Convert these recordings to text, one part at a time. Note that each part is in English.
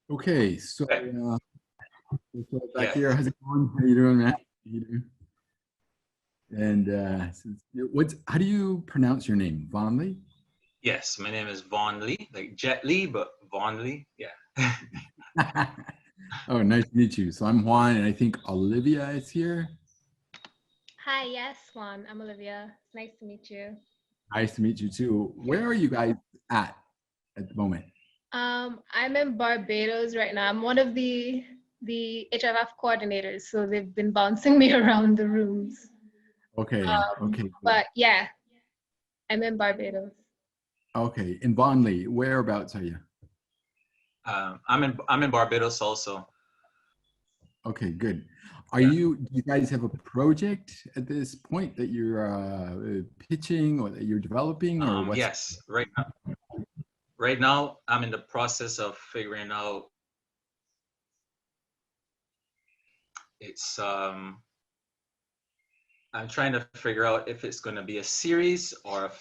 Okay, so Okay. back Yeah. here, how's it going? How you doing, man? How you doing? And how do you pronounce your name? Vonley? Yes, my name is Vaughn Lee, like Jet Lee, but Vaughn Lee. Yeah. Oh, nice to meet you. So I'm Juan, and I think Olivia is here. Hi, yes, Juan. I'm Olivia. It's nice to meet you. Nice to meet you too. Where are you guys at the moment? I'm in Barbados right now. I'm one of the HFF coordinators, so they've been bouncing me around the rooms. Okay, okay, good. But yeah, I'm in Barbados. Okay. In Vonley, whereabouts are you? I'm in Barbados also. Okay, good. Yeah. Do you guys have a project at this point that you're pitching or that you're developing, or what's? Yes. Right now, I'm in the process of figuring out. It's I'm trying to figure out if it's going to be a series or a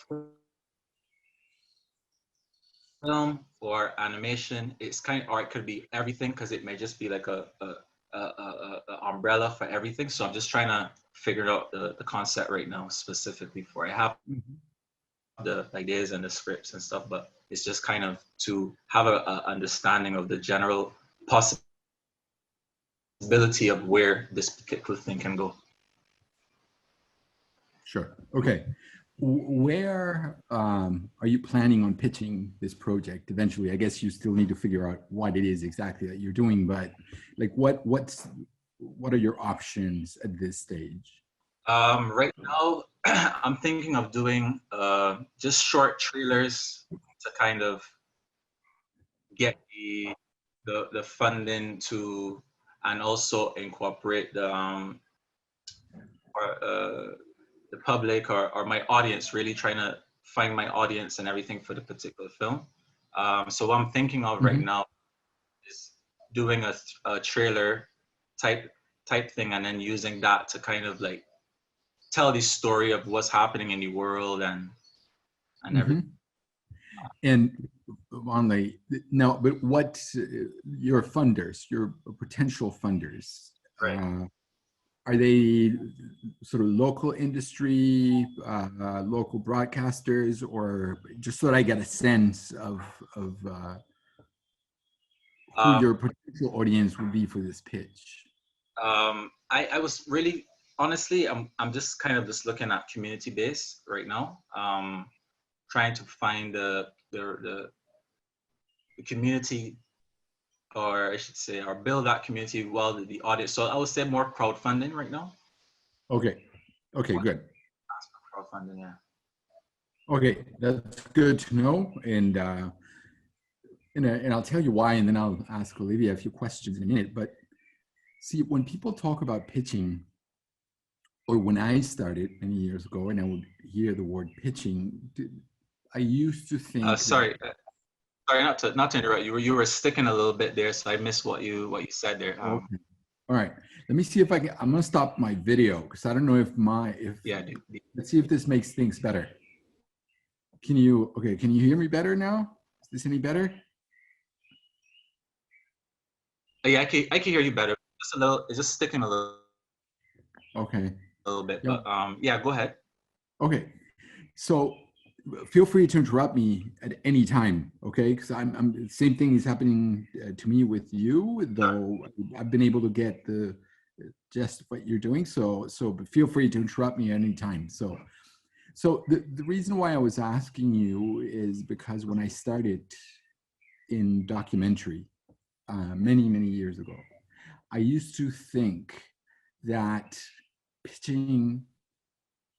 film or animation. It's or it could be everything because it may just be like a umbrella for everything. So I'm just trying to figure out the concept right now specifically for I have Mhm. the ideas and the scripts and stuff, but it's just kind of to have a understanding of the general possibility of where this particular thing can go. Sure. Okay. Where are you planning on pitching this project eventually? I guess you still need to figure out what it is exactly that you're doing, but like what are your options at this stage? Right now, I'm thinking of doing just short trailers to kind of get the funding to, and also incorporate or, the public or my audience, really trying to find my audience and everything for the particular film. So what I'm thinking of right Mhm. now is doing a trailer type thing, and then using that to kind of like tell the story of what's happening in the world and everything. Mhm. And on the no, but what your funders, your potential funders, Right. are they sort of local industry, local broadcasters, or just so that I get a sense of who Um, your potential audience would be for this pitch? I was really honestly, I'm just kind of just looking at community base right now. Trying to find the community, or I should say, or build that community while the audience. So I would say more crowdfunding right now. Okay. Okay, good. Crowdfunding, yeah. Okay, that's good to know. And I'll tell you why, and then I'll ask Olivia a few questions in a minute. But see, when people talk about pitching, or when I started many years ago, and I would hear the word pitching, I used to think that. Sorry, not to interrupt. You were sticking a little bit there, so I missed what you said there. Okay. All right. Let me see if I can. I'm gonna stop my video because I don't know if. Yeah. Let's see if this makes things better. Can you? Okay. Can you hear me better now? Is this any better? Yeah, I can hear you better. Just a little. It's just sticking Okay. a little bit, Yeah. but yeah, go ahead. Okay. So feel free to interrupt me at any time, okay? Because I'm same thing is happening to me with you, though I've been able to get the gist of what you're doing. But feel free to interrupt me at any time. So the reason why I was asking you is because when I started in documentary many years ago, I used to think that pitching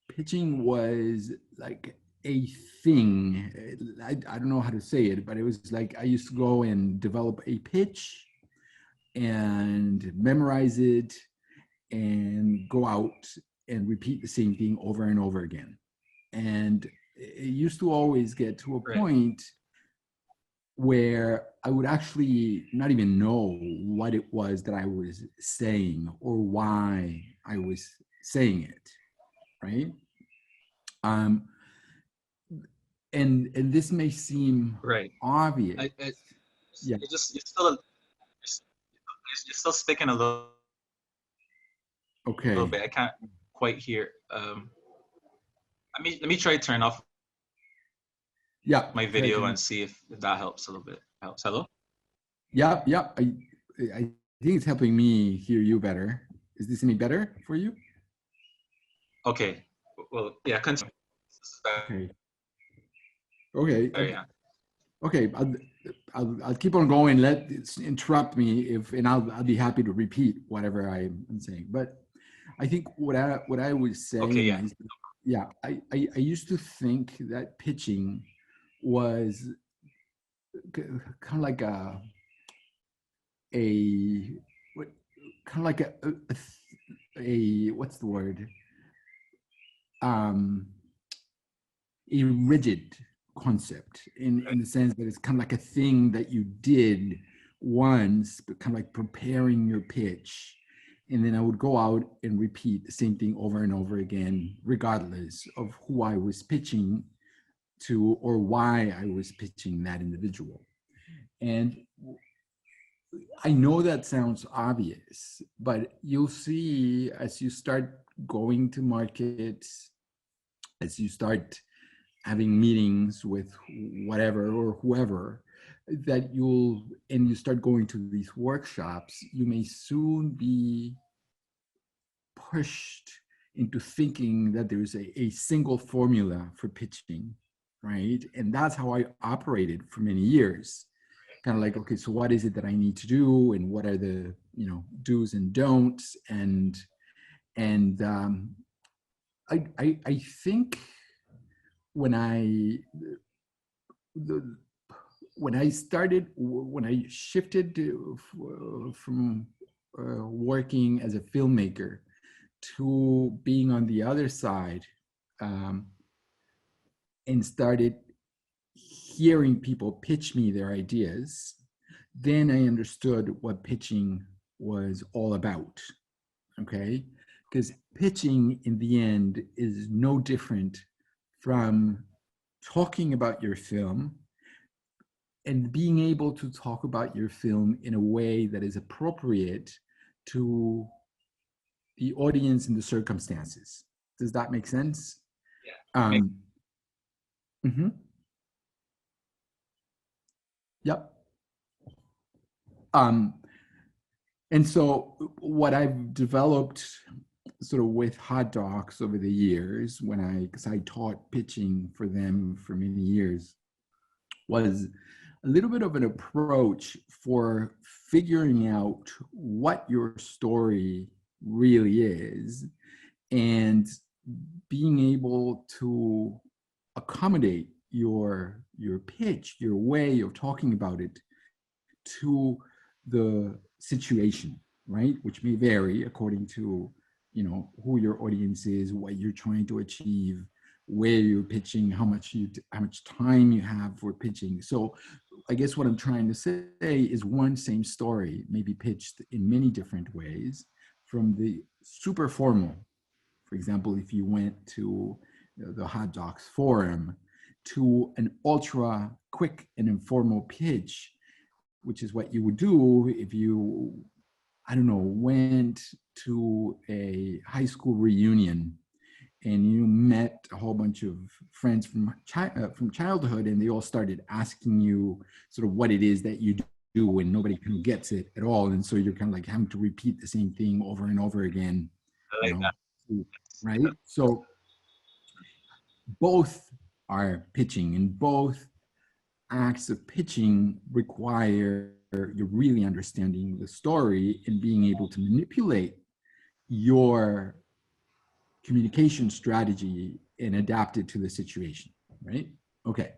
pitching was like a thing. I don't know how to say it, but it was like I used to go and develop a pitch and memorize it and go out and repeat the same thing over and over again. And it used to always get to a Right. point where I would actually not even know what it was that I was saying or why I was saying it, right? Um, and this may seem Right. obvious. I, I, Yeah. it's still. It's still sticking a little Okay. bit. I can't quite hear. Let me try to turn off Yeah. my try video to- and see if that helps a little bit. Helps. Hello? Yeah. Yeah. I think it's helping me hear you better. Is this any better for you? Okay. Well, yeah, continue. Okay. Okay. Yeah. Okay. I'll keep on going. Interrupt me and I'll be happy to repeat whatever I'm saying. But I think what I was saying Okay, yeah. is, yeah, I used to think that pitching was kind of like a what kind of like a what's the word, a rigid concept in the sense that it's kind of like a thing that you did once, but kind of like preparing your pitch. And then I would go out and repeat the same thing over and over again, regardless of who I was pitching to or why I was pitching that individual. And I know that sounds obvious, but you'll see as you start going to markets, as you start having meetings with whatever or whoever, that you start going to these workshops, you may soon be pushed into thinking that there's a single formula for pitching, right? And that's how I operated for many years. Kind of like, okay, so what is it that I need to do, and what are the do's and don'ts, and I think when I shifted from working as a filmmaker to being on the other side, and started hearing people pitch me their ideas, then I understood what pitching was all about. Okay, because pitching in the end is no different from talking about your film and being able to talk about your film in a way that is appropriate to the audience and the circumstances. Does that make sense? Yeah. Mm-hmm. Yep. And so what I've developed sort of with Hot Docs over the years, because I taught pitching for them for many years, was a little bit of an approach for figuring out what your story really is and being able to accommodate your pitch, your way of talking about it, to the situation, right? Which may vary according to who your audience is, what you're trying to achieve, where you're pitching, how much time you have for pitching. So I guess what I'm trying to say is one same story may be pitched in many different ways, from the super formal. For example, if you went to the Hot Docs forum, to an ultra quick and informal pitch, which is what you would do if you, I don't know, went to a high school reunion and you met a whole bunch of friends from childhood, and they all started asking you sort of what it is that you do, and nobody kind of gets it at all. And so you're kind of like having to repeat the same thing over and over again, right? So both are pitching, and both acts of pitching require you're really understanding the story and being able to manipulate your communication strategy and adapt it to the situation, right? Okay.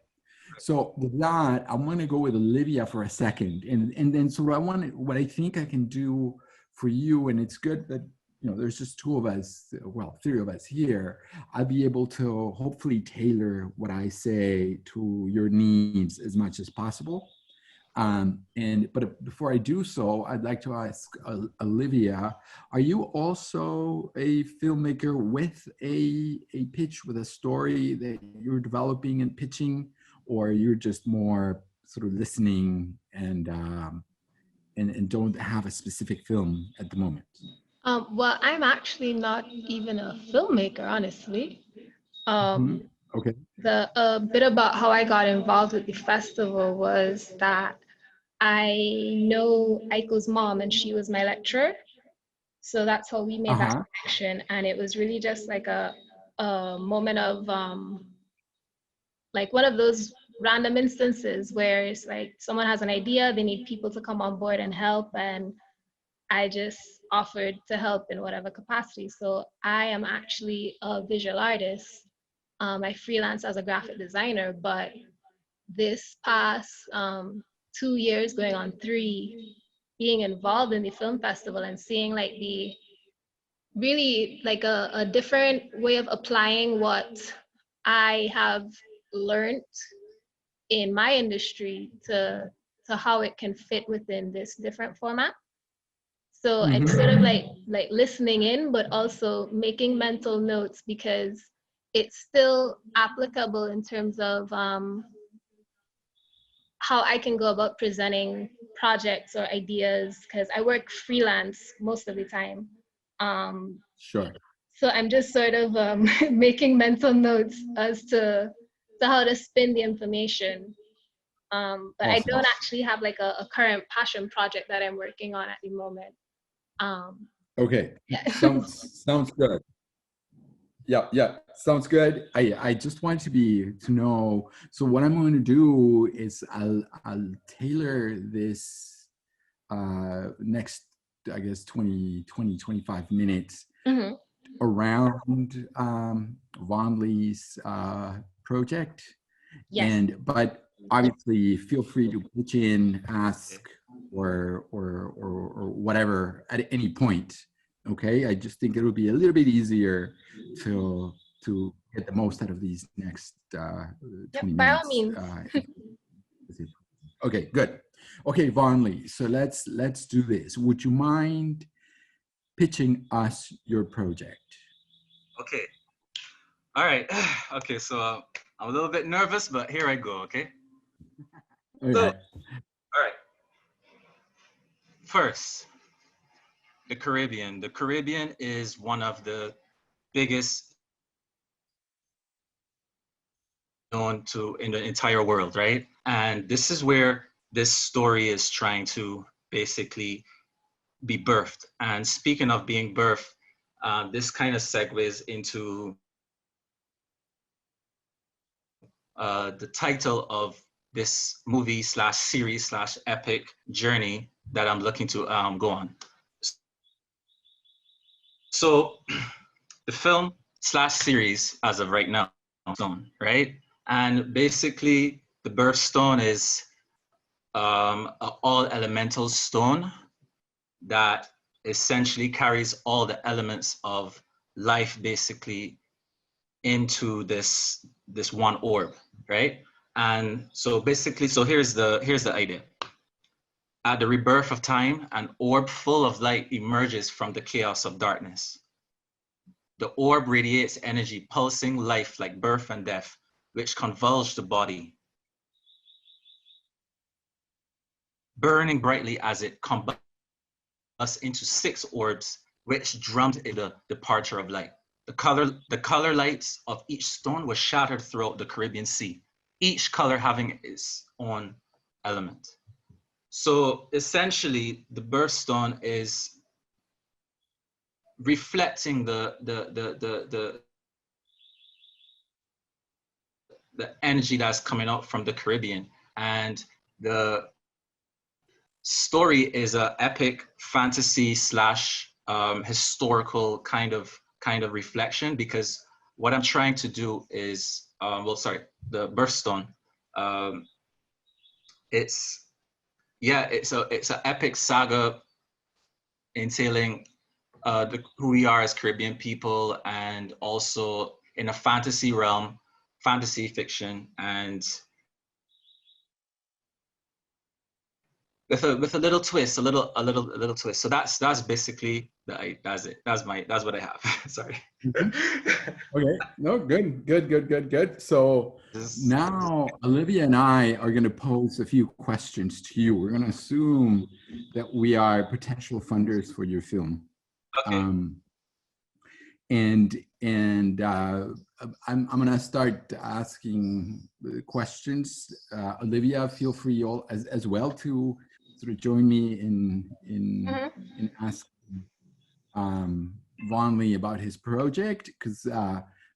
So with that, I want to go with Olivia for a second, and then so what I think I can do for you, and it's good that there's just two of us, well, three of us here. I'll be able to hopefully tailor what I say to your needs as much as possible. But before I do so, I'd like to ask Olivia, are you also a filmmaker with a pitch, with a story that you're developing and pitching, or you're just more sort of listening and and don't have a specific film at the moment? Well, I'm actually not even a filmmaker, honestly. Mhm. Um, Okay. the a bit about how I got involved with the festival was that I know Aiko's mom, and she was my lecturer. So that's how we made that Uh-huh. connection. And it was really just like a moment of like one of those random instances where it's like someone has an idea, they need people to come on board and help. And I just offered to help in whatever capacity. So I am actually a visual artist. I freelance as a graphic designer, but this past 2 years, going on 3, being involved in the film festival and seeing like the really like a different way of applying what I have learned in my industry to how it can fit within this different format. So I'm Mhm. sort of like listening in, but also making mental notes because it's still applicable in terms of how I can go about presenting projects or ideas because I work freelance most of the time. Sure. So I'm just sort of making mental notes as to how to spin the information. But I Awesome. don't actually have like a current passion project that I'm working on at the moment. Um, Okay. yeah. Sounds good. Yeah, yeah, sounds good. I just want to know. So what I'm going to do is I'll tailor this next, I guess, 25 minutes Mhm. around Von Lee's project. Yes. But obviously feel free to pitch in, ask, or whatever at any point. Okay, I just think it would be a little bit easier to get the most out of these next Yep. 20 By all minutes. means. Okay, good. Okay, Von Lee. So let's do this. Would you mind pitching us your project? Okay. All right. Okay. So I'm a little bit nervous, but here I go. Okay. So, Okay. all right. First, the Caribbean. The Caribbean is one of the biggest known to in the entire world, right? And this is where this story is trying to basically be birthed. And speaking of being birthed, this kind of segues into the title of this movie slash series slash epic journey that I'm looking to go on. So the film slash series as of right now, right? And basically the birthstone is an all elemental stone that essentially carries all the elements of life basically into this one orb, right? And so basically, so here's the idea. At the rebirth of time, an orb full of light emerges from the chaos of darkness. The orb radiates energy, pulsing life like birth and death, which convulge the body, burning brightly as it combusts into 6 orbs, which drummed in the departure of light. The color lights of each stone were shattered throughout the Caribbean Sea, each color having its own element. So essentially, the birthstone is reflecting the energy that's coming out from the Caribbean, and the story is a epic fantasy slash historical kind of reflection, because what I'm trying to do is the birthstone. Um, it's it's an epic saga entailing who we are as Caribbean people, and also in a fantasy realm, fantasy fiction, and with a little twist, a little twist. So that's basically that's it. That's what I have. Sorry. Mhm. Okay. No, good. So now Olivia and I are going to pose a few questions to you. We're going to assume that we are potential funders for your film. Okay. I'm gonna start asking questions. Olivia, feel free as well to sort of join me in asking Vonley about his project, because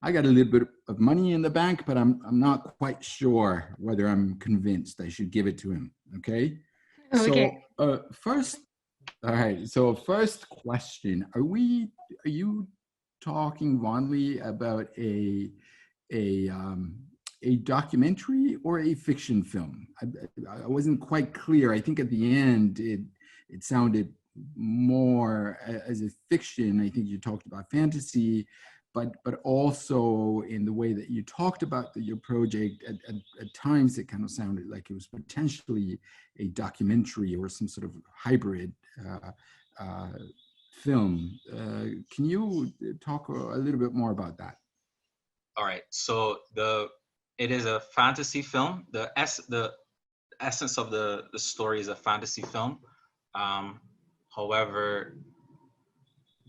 I got a little bit of money in the bank, but I'm not quite sure whether I'm convinced I should give it to him. Okay. Okay. So first, all right. So first question: Are you talking, Vonley, about a documentary or a fiction film? I wasn't quite clear. I think at the end it sounded more as a fiction. I think you talked about fantasy, but also in the way that you talked about your project, at times it kind of sounded like it was potentially a documentary or some sort of hybrid film. Can you talk a little bit more about that? All right. So it is a fantasy film. The essence of the story is a fantasy film. However,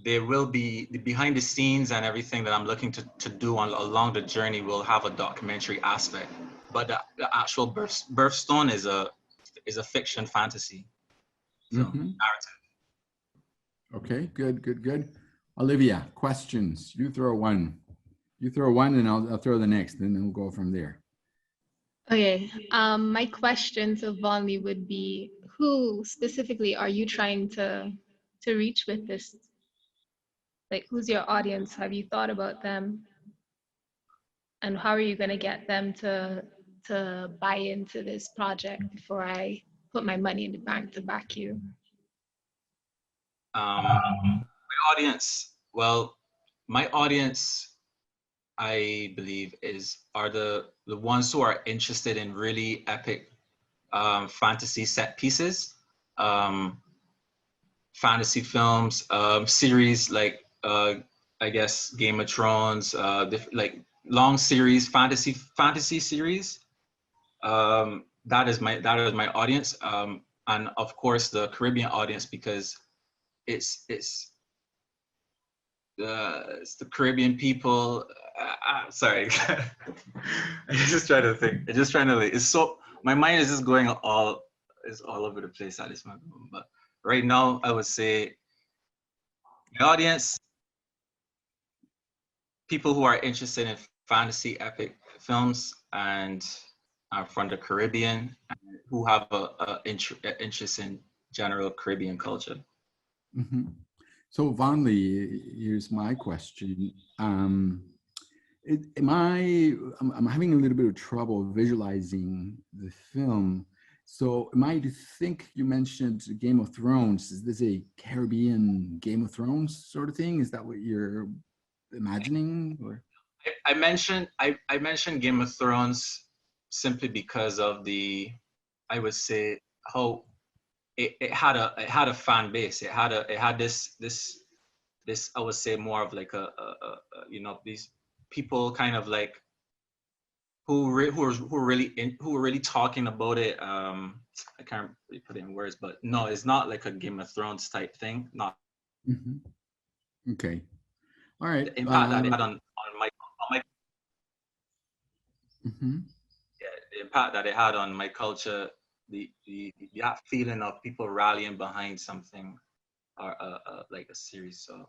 there will be the behind the scenes and everything that I'm looking to do along the journey will have a documentary aspect. But the actual birthstone is a fiction fantasy film narrative. Okay, good. Olivia, questions? You throw one. You throw one, and I'll throw the next, and then we'll go from there. Okay. My question to Vonley would be, who specifically are you trying to reach with this? Like, who's your audience? Have you thought about them? And how are you going to get them to buy into this project before I put my money in the bank to back you? My audience, well, my audience, I believe, are the ones who are interested in really epic fantasy set pieces, fantasy films, series like I guess Game of Thrones, like long series fantasy series. That is my audience, and of course the Caribbean audience, because it's the Caribbean people. Sorry, I'm just trying to think. I'm just trying to. It's so my mind is just going all over the place at this moment. But right now, I would say my audience, people who are interested in fantasy epic films and are from the Caribbean, and who have a interest in general Caribbean culture. Mm-hmm. So Vonley, here's my question. I'm having a little bit of trouble visualizing the film. So am I to think, you mentioned Game of Thrones, is this a Caribbean Game of Thrones sort of thing? Is that what you're imagining? Or? I mentioned Game of Thrones simply because of I would say how it had a fan base. It had this I would say more of like a these people kind of like who were really talking about it. I can't really put it in words, but no, it's not like a Game of Thrones type thing. Not Okay. All right. the impact that it had on my yeah, the impact that it had on my culture, that feeling of people rallying behind something or like a series. So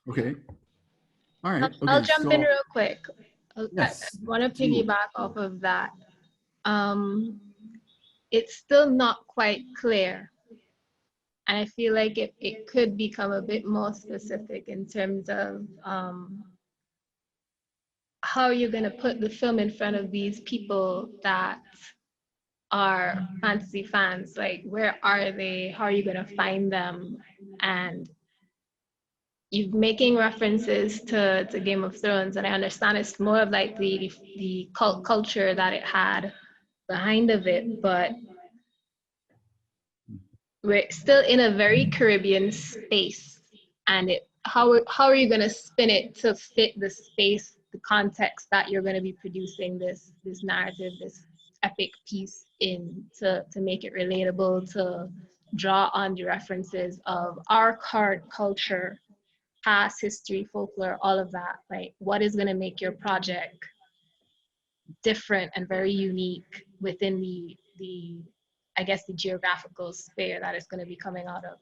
okay. All right. Okay, I'll jump in real quick. Yes, I want to piggyback off of that. It's still not quite clear. And I feel like it could become a bit more specific in terms of how you're going to put the film in front of these people that are fantasy fans. Like, where are they? How are you going to find them? And you're making references to Game of Thrones, and I understand it's more of like the cult culture that it had behind of it, but we're still in a very Caribbean space, and how are you going to spin it to fit the space, the context that you're going to be producing this narrative, this epic piece in, to make it relatable to draw on the references of our culture, past history, folklore, all of that. Like, what is going to make your project different and very unique within the I guess the geographical sphere that it's going to be coming out of.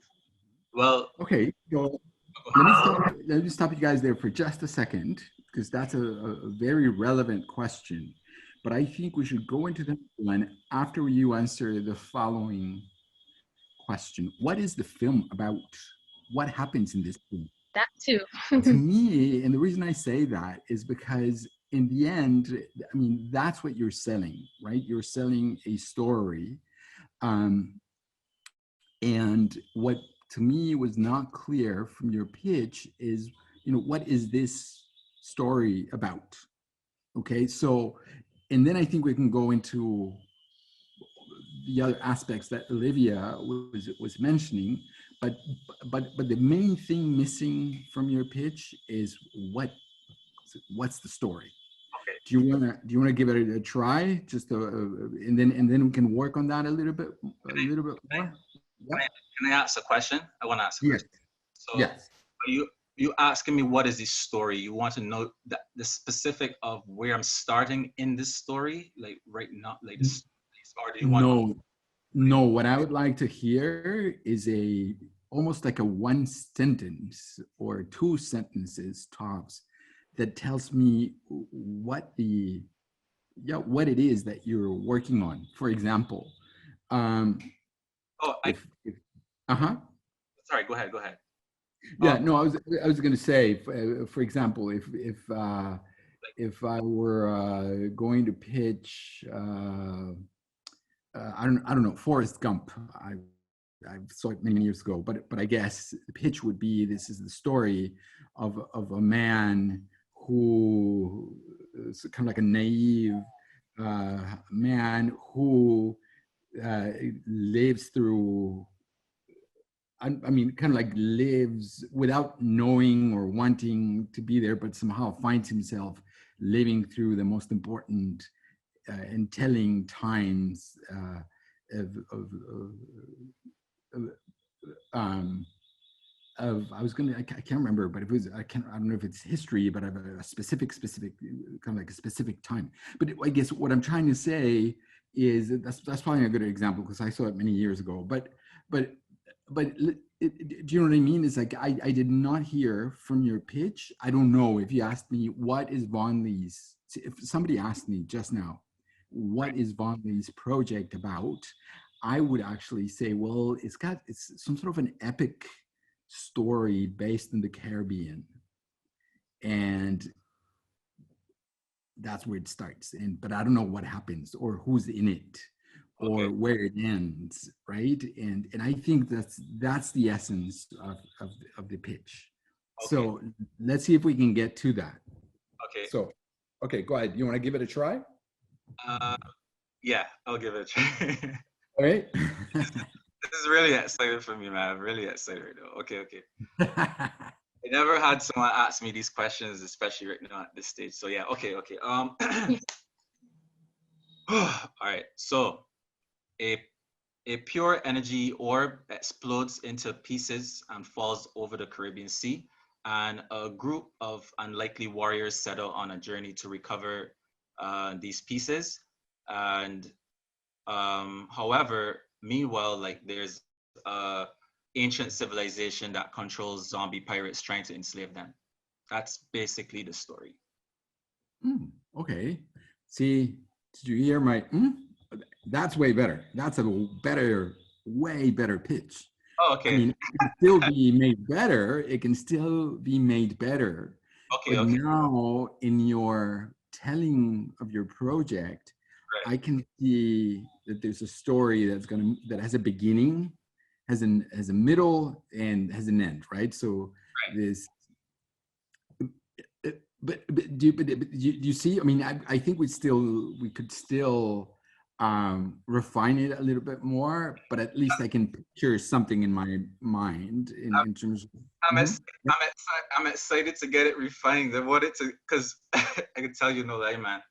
Well, Okay, so let me stop you guys there for just a second, because that's a very relevant question. But I think we should go into the one after you answer the following question. What is the film about? What happens in this film? That too. To me, and the reason I say that is because in the end, I mean, that's what you're selling, right? You're selling a story. And what to me was not clear from your pitch is, what is this story about? Okay, so, and then I think we can go into the other aspects that Olivia was mentioning, but the main thing missing from your pitch is what's the story? okay. Do you want to give it a try, and then we can work on that a little bit more? Can I ask a question? I want to ask a Yes. question. So Yes. you asking me what is this story? You want to know that the specific of where I'm starting in this story, like right now, like this, or do you want? No. What I would like to hear is almost like a one sentence or two sentences tops that tells me what it is that you're working on. For example, Oh, sorry. Go ahead. Yeah, no, I was going to say, for example, if I were going to pitch, I don't know, Forrest Gump. I saw it many years ago, but I guess the pitch would be, this is the story of a man who is kind of like a naive man who lives through, I mean, kind of like lives without knowing or wanting to be there, but somehow finds himself living through the most important and telling times I can't remember, but I don't know if it's history, but of a specific kind of like a specific time. But I guess what I'm trying to say is that's probably a good example because I saw it many years ago. But do you know what I mean? It's like I did not hear from your pitch. I don't know if you asked me what is Von Lee's. If somebody asked me just now, what is Von Lee's project about? I would actually say, well, it's some sort of an epic story based in the Caribbean, and that's where it starts. But I don't know what happens or who's in it. Or where it ends, right? And I think that's the essence of the pitch. Okay. So let's see if we can get to that. Okay. So, okay, go ahead. You want to give it a try? Yeah, I'll give it a try. All right. This is really exciting for me, man. I'm really excited right now. Okay. I never had someone ask me these questions, especially right now at this stage. So yeah, okay. All right. So a pure energy orb explodes into pieces and falls over the Caribbean Sea, and a group of unlikely warriors set out on a journey to recover these pieces. And however, meanwhile, like there's ancient civilization that controls zombie pirates trying to enslave them. That's basically the story. Okay. See, did you hear my? That's way better. That's a way better pitch. Oh, okay. I mean, it can still be made better. It can still be made better. Okay. But now, in your telling of your project, right, I can see that there's a story that has a beginning, has a middle, and has an end, right? So right. This. But do you see? I mean, I think we could still refine it a little bit more, but at least I can picture something in my mind in terms of. I'm excited to get it refined. I wanted to, because I can tell you no lie, man.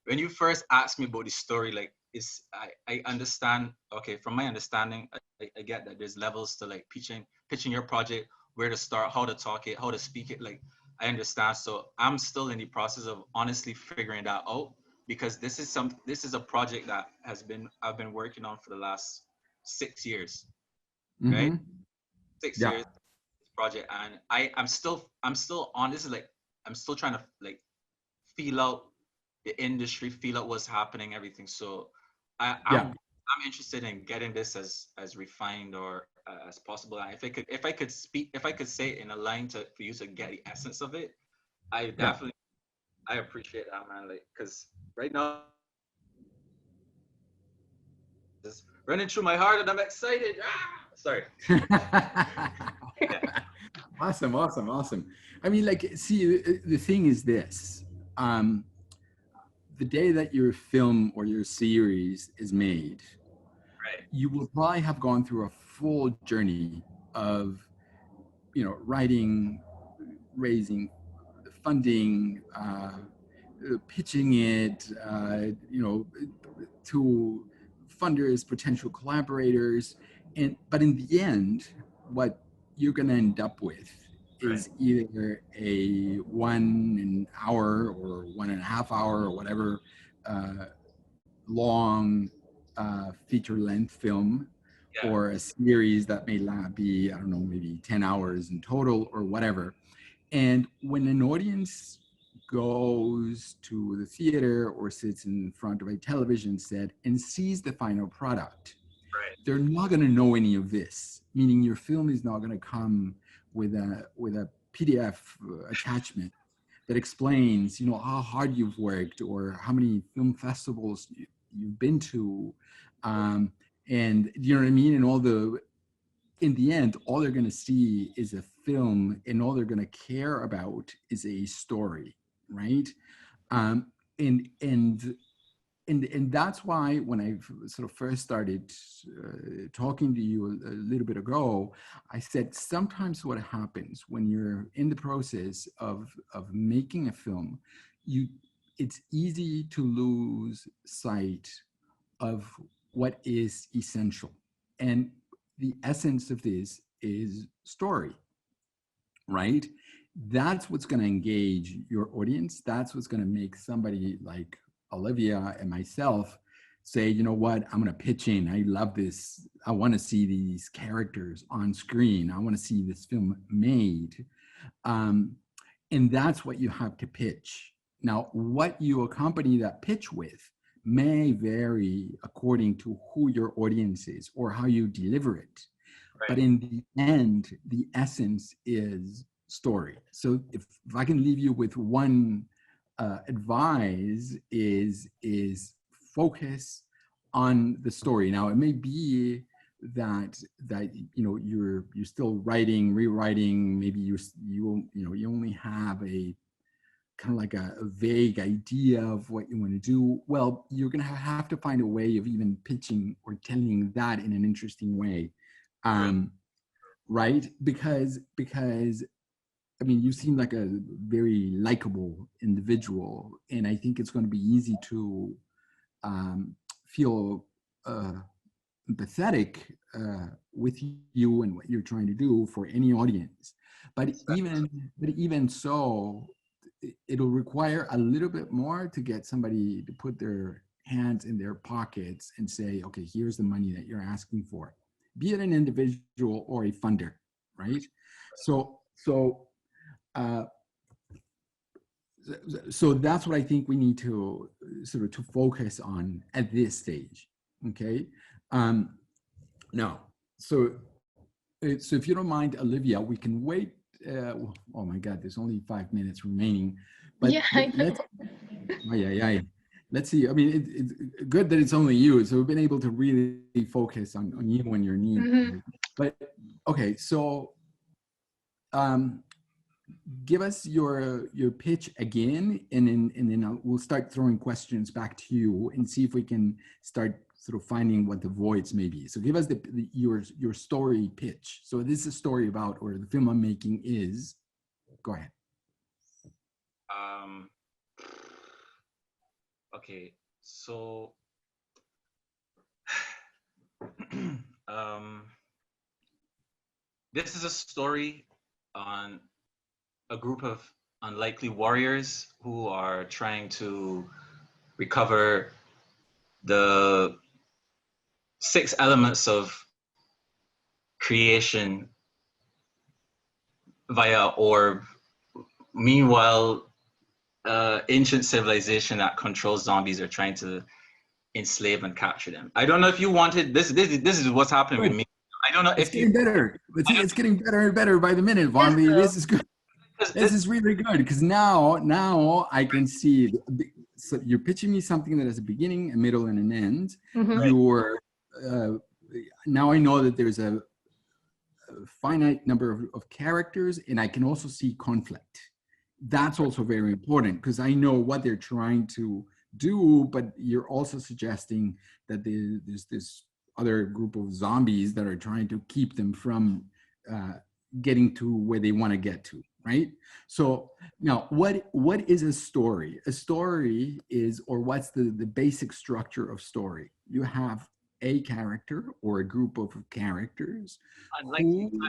When you first asked me about the story, like is I understand. Okay, from my understanding, I get that there's levels to like pitching your project, where to start, how to talk it, how to speak it. Like I understand. So I'm still in the process of honestly figuring that out, because this is a project that I've been working on for the last 6 years, right? Mm-hmm. 6 years Yeah. project, and I'm still on this. Is like I'm still trying to like feel out the industry, feel out what's happening, everything. So Yeah. I'm interested in getting this as refined or as possible. And if I could say it in a line to for you to get the essence of it, I Yeah. definitely I appreciate that, man. Like, cause right now it's running through my heart and I'm excited. Sorry. Yeah. Awesome, awesome, awesome. I mean, like, see, the thing is this. Um, the day that your film or your series is made, Right. you will probably have gone through a full journey of, writing, raising the funding, pitching it, to funders, potential collaborators, but in the end, what you're going to end up with Right. is either a 1 hour or 1.5 hour or whatever uh, long feature length film, Yeah. or a series that may be, I don't know, maybe 10 hours in total or whatever. And when an audience goes to the theater or sits in front of a television set and sees the final product, Right. they're not going to know any of this. Meaning, your film is not going to come with a PDF attachment that explains, how hard you've worked or how many film festivals you've been to, and you know what I mean, and all the in the end, all they're going to see is a film, and all they're going to care about is a story, right? Um, and and and that's why when I sort of first started talking to you a little bit ago, I said sometimes what happens when you're in the process of making a film, you it's easy to lose sight of what is essential. And the essence of this is story, right? That's what's going to engage your audience. That's what's going to make somebody like Olivia and myself say, you know what, I'm going to pitch in. I love this. I want to see these characters on screen. I want to see this film made. Um, and that's what you have to pitch. Now, what you accompany that pitch with may vary according to who your audience is or how you deliver it. But Right. in the end, the essence is story. So if I can leave you with one advice is focus on the story. Now, it may be that you're still writing, rewriting. Maybe you only have a kind of like a vague idea of what you want to do. Well, you're going to have to find a way of even pitching or telling that in an interesting way. True. Right? Because I mean, you seem like a very likable individual, and I think it's going to be easy to feel empathetic with you and what you're trying to do for any audience. But even so, it'll require a little bit more to get somebody to put their hands in their pockets and say, okay, here's the money that you're asking for, be it an individual or a funder, right? So uh, so that's what I think we need to sort of to focus on at this stage. Okay. Now, so if you don't mind, Olivia, we can wait. Oh my God, there's only 5 minutes remaining, Yeah, I know. let's. Oh, yeah. Let's see. I mean, it's good that it's only you, so we've been able to really focus on you and your needs. Mhm. But okay, so give us your pitch again, and then we'll start throwing questions back to you and see if we can start sort of finding what the voids may be. So give us your story pitch. So this is a story about, or the film I'm making is. Go ahead. Okay, so um, this is a story on a group of unlikely warriors who are trying to recover the 6 elements of creation via orb. Meanwhile, ancient civilization that controls zombies are trying to enslave and capture them. I don't know if you wanted this. This is what's happening with Good. me. I don't know It's if you. getting better. It's getting better and better by the minute, Yes, Vonley. This is good. This this, is really good because now I can see. So you're pitching me something that has a beginning, a middle, and an end. Mhm. You're now I know that there's a finite number of characters, and I can also see conflict. That's also very important because I know what they're trying to do, but you're also suggesting that there's this other group of zombies that are trying to keep them from getting to where they want to get to, right? So now, what is a story? A story is, or what's the basic structure of story? You have a character or a group of characters unlikely who,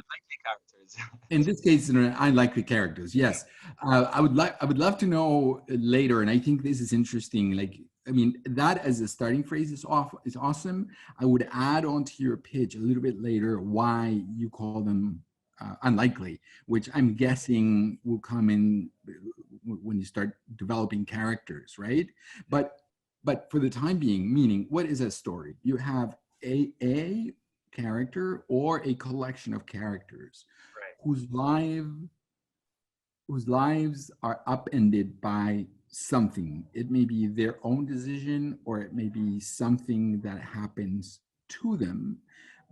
characters. in this case, unlikely characters. Yes, I would love to know later, and I think this is interesting. Like, I mean, that as a starting phrase is awesome. I would add on to your pitch a little bit later why you call them unlikely, which I'm guessing will come in when you start developing characters, right? But for the time being, meaning, what is a story? You have a character or a collection of characters Right. whose lives are upended by something. It may be their own decision, or it may be something that happens to them,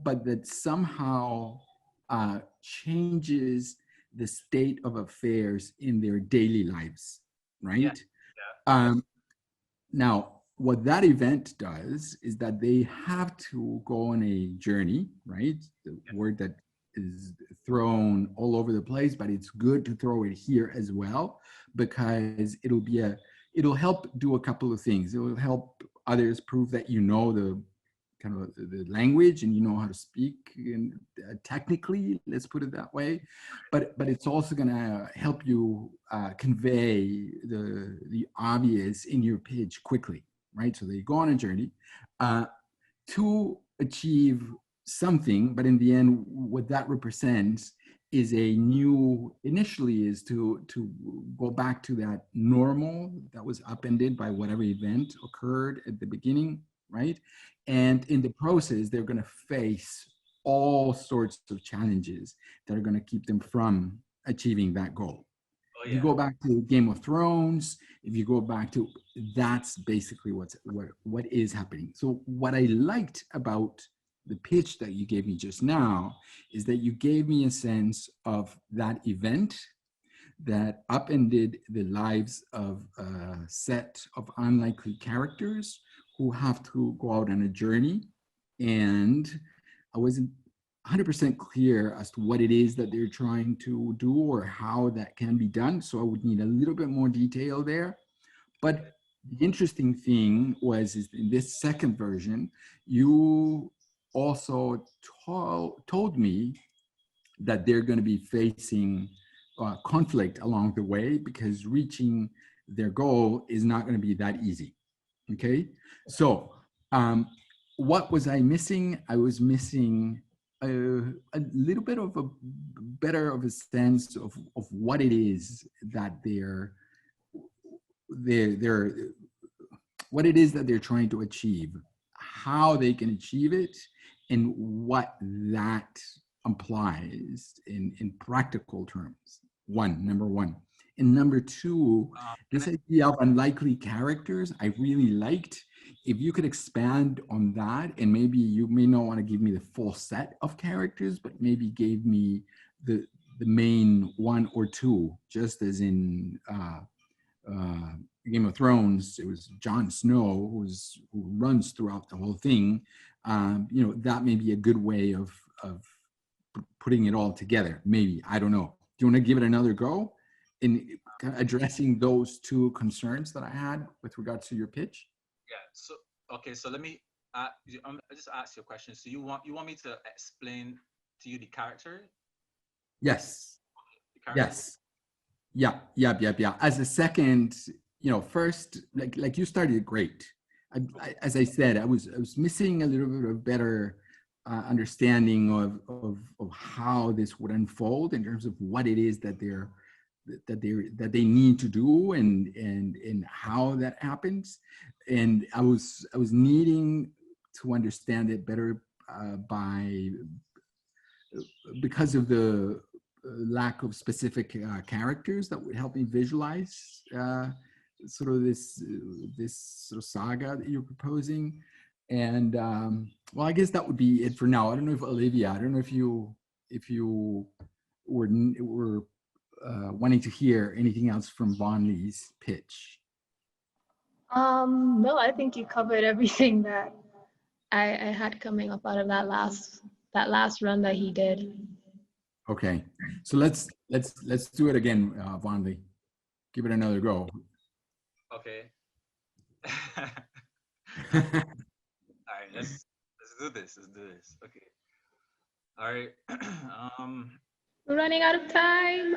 but that somehow changes the state of affairs in their daily lives, Yeah. right? Yeah. Now, what that event does is that they have to go on a journey, right? The word that is thrown all over the place, but it's good to throw it here as well, because it'll help do a couple of things. It will help others prove that you know the kind of the language and you know how to speak and technically, let's put it that way. But it's also going to help you convey the obvious in your pitch quickly, right? So they go on a journey to achieve something, but in the end, what that represents is initially is to go back to that normal that was upended by whatever event occurred at the beginning, right? And in the process, they're going to face all sorts of challenges that are going to keep them from achieving that goal. Oh, If you yeah. go back to Game of Thrones, if you go back to, that's basically what is happening. So what I liked about the pitch that you gave me just now is that you gave me a sense of that event that upended the lives of a set of unlikely characters who have to go out on a journey. And I wasn't 100% clear as to what it is that they're trying to do or how that can be done. So I would need a little bit more detail there. But the interesting thing is in this second version, you also told me that they're going to be facing conflict along the way because reaching their goal is not going to be that easy. Okay, so what was I missing? I was missing a little bit of a better of a sense of what it is that they're what it is that they're trying to achieve, how they can achieve it, and what that implies in practical terms. Number one. And number two, this idea of unlikely characters, I really liked. If you could expand on that, and maybe you may not want to give me the full set of characters, but maybe gave me the main one or two, just as in Game of Thrones, it was Jon Snow who runs throughout the whole thing. That may be a good way of putting it all together. Maybe, I don't know. Do you want to give it another go in addressing those two concerns that I had with regards to your pitch? Yeah. So okay. So let me. I just asked you a question. So you want me to explain to you the character? Yes. The character? Yes. Yeah. As a second, first, like you started great. As I said, I was missing a little bit of better understanding of how this would unfold in terms of what it is that they need to do and how that happens. And I was needing to understand it better because of the lack of specific characters that would help me visualize sort of this sort of saga that you're proposing. And well, I guess that would be it for now. I don't know if Olivia, I don't know if you were wanting to hear anything else from Von Lee's pitch. No, I think you covered everything that I had coming up out of that last run that he did. Okay, so let's do it again, Von Lee. Give it another go. Okay. All right, let's do this. Let's do this. Okay. All right. We're running out of time.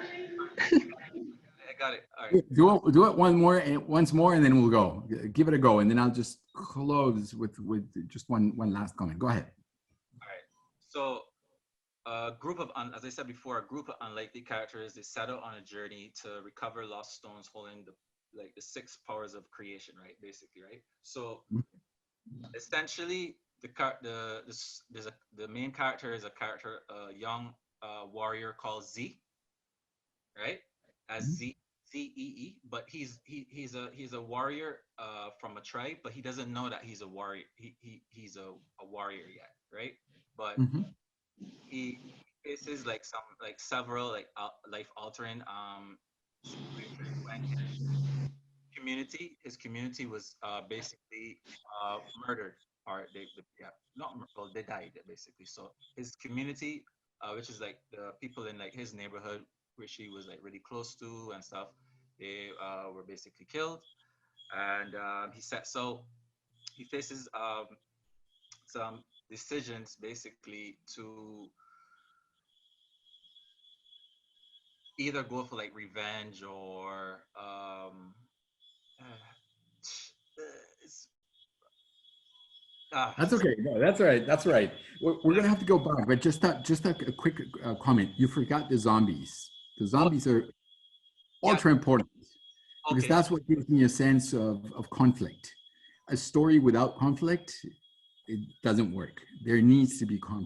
I got it. All right. Do it once more, and then we'll go. Give it a go, and then I'll just close with just one last comment. Go ahead. All right. So, a group of, as I said before, a group of unlikely characters, they set out on a journey to recover lost stones holding the 6 powers of creation, right? Basically, right? So, essentially, the main character is a young warrior called Z, right? As Zee, but he's a warrior from a tribe, but he doesn't know that he's a warrior. He's a warrior yet, right? But he faces several life altering situations when his community was basically murdered, or they died basically. So his community, which is like the people in like his neighborhood, which he was like really close to and stuff, they were basically killed. And he faces some decisions basically to either go for like revenge or That's okay. No, that's all right. That's all right. We're gonna have to go back, but just a quick comment. You forgot the zombies. The zombies are ultra important because that's what gives me a sense of conflict. A story without conflict, it doesn't work. There needs to be conflict.